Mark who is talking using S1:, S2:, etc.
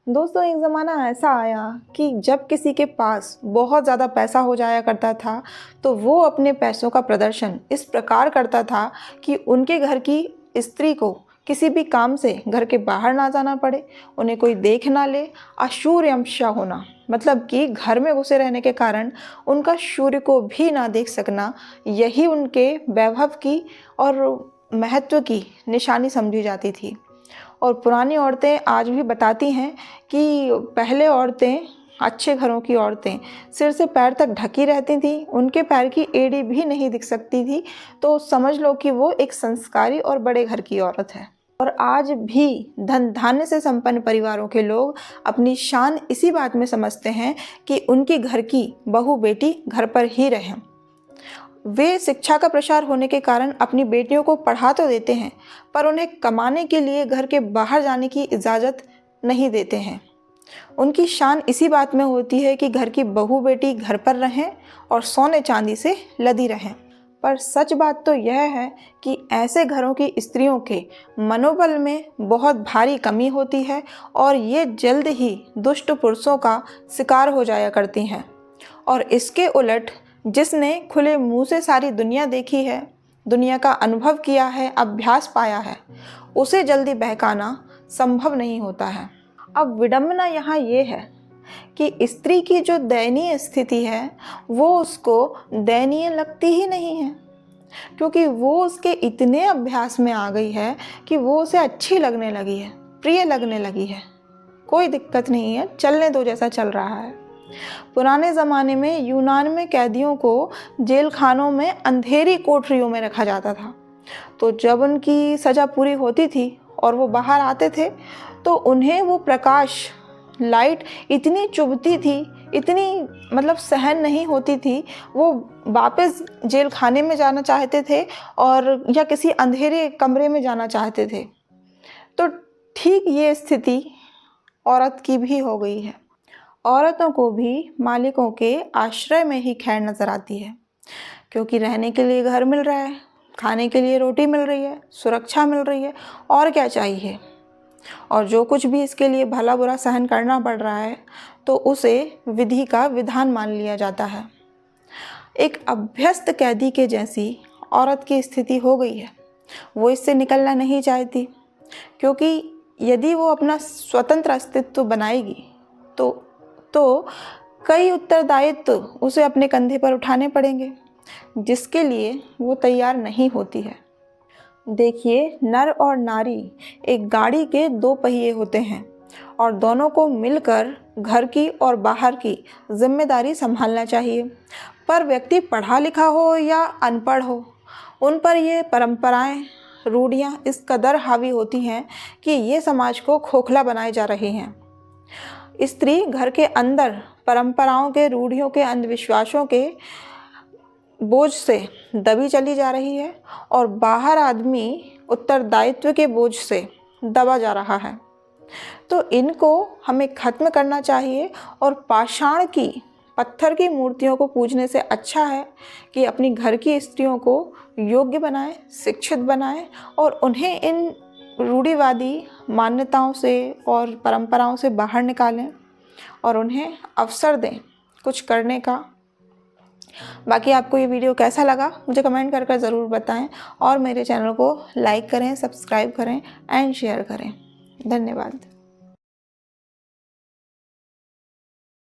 S1: दोस्तों, एक ज़माना ऐसा आया कि जब किसी के पास बहुत ज़्यादा पैसा हो जाया करता था तो वो अपने पैसों का प्रदर्शन इस प्रकार करता था कि उनके घर की स्त्री को किसी भी काम से घर के बाहर ना जाना पड़े, उन्हें कोई देख ना ले। अशूर्यमशा होना मतलब कि घर में घुसे रहने के कारण उनका सूर्य को भी ना देख सकना, यही उनके वैभव की और महत्व की निशानी समझी जाती थी। और पुरानी औरतें आज भी बताती हैं कि पहले औरतें, अच्छे घरों की औरतें सिर से पैर तक ढकी रहती थीं, उनके पैर की एड़ी भी नहीं दिख सकती थी। तो समझ लो कि वो एक संस्कारी और बड़े घर की औरत है। और आज भी धन धान्य से संपन्न परिवारों के लोग अपनी शान इसी बात में समझते हैं कि उनकी घर की बहू बेटी घर पर ही रहें। वे शिक्षा का प्रसार होने के कारण अपनी बेटियों को पढ़ा तो देते हैं, पर उन्हें कमाने के लिए घर के बाहर जाने की इजाज़त नहीं देते हैं। उनकी शान इसी बात में होती है कि घर की बहू बेटी घर पर रहें और सोने चांदी से लदी रहें। पर सच बात तो यह है कि ऐसे घरों की स्त्रियों के मनोबल में बहुत भारी कमी होती है और ये जल्द ही दुष्ट पुरुषों का शिकार हो जाया करती हैं। और इसके उलट जिसने खुले मुंह से सारी दुनिया देखी है, दुनिया का अनुभव किया है, अभ्यास पाया है, उसे जल्दी बहकाना संभव नहीं होता है। अब विडंबना यहाँ ये है कि स्त्री की जो दयनीय स्थिति है वो उसको दयनीय लगती ही नहीं है, क्योंकि वो उसके इतने अभ्यास में आ गई है कि वो उसे अच्छी लगने लगी है, प्रिय लगने लगी है। कोई दिक्कत नहीं है, चलने दो जैसा चल रहा है। पुराने ज़माने में यूनान में कैदियों को जेल खानों में अंधेरी कोठरियों में रखा जाता था। तो जब उनकी सज़ा पूरी होती थी और वो बाहर आते थे तो उन्हें वो प्रकाश, लाइट इतनी चुभती थी, इतनी मतलब सहन नहीं होती थी। वो वापस जेल खाने में जाना चाहते थे और या किसी अंधेरे कमरे में जाना चाहते थे। तो ठीक ये स्थिति औरत की भी हो गई है। औरतों को भी मालिकों के आश्रय में ही खैर नज़र आती है, क्योंकि रहने के लिए घर मिल रहा है, खाने के लिए रोटी मिल रही है, सुरक्षा मिल रही है, और क्या चाहिए। और जो कुछ भी इसके लिए भला बुरा सहन करना पड़ रहा है तो उसे विधि का विधान मान लिया जाता है। एक अभ्यस्त कैदी के जैसी औरत की स्थिति हो गई है। वो इससे निकलना नहीं चाहती, क्योंकि यदि वो अपना स्वतंत्र अस्तित्व बनाएगी तो कई उत्तरदायित्व उसे अपने कंधे पर उठाने पड़ेंगे, जिसके लिए वो तैयार नहीं होती है। देखिए, नर और नारी एक गाड़ी के दो पहिए होते हैं और दोनों को मिलकर घर की और बाहर की जिम्मेदारी संभालना चाहिए। पर व्यक्ति पढ़ा लिखा हो या अनपढ़ हो, उन पर ये परंपराएं, रूढ़ियाँ इस कदर हावी होती हैं कि ये समाज को खोखला बनाए जा रही हैं। स्त्री घर के अंदर परंपराओं के, रूढ़ियों के, अंधविश्वासों के बोझ से दबी चली जा रही है और बाहर आदमी उत्तरदायित्व के बोझ से दबा जा रहा है। तो इनको हमें खत्म करना चाहिए और पाषाण की, पत्थर की मूर्तियों को पूजने से अच्छा है कि अपनी घर की स्त्रियों को योग्य बनाएं, शिक्षित बनाएं और उन्हें इन रूढ़िवादी मान्यताओं से और परंपराओं से बाहर निकालें और उन्हें अवसर दें कुछ करने का। बाकी आपको ये वीडियो कैसा लगा मुझे कमेंट कर ज़रूर बताएं और मेरे चैनल को लाइक करें, सब्सक्राइब करें एंड शेयर करें। धन्यवाद।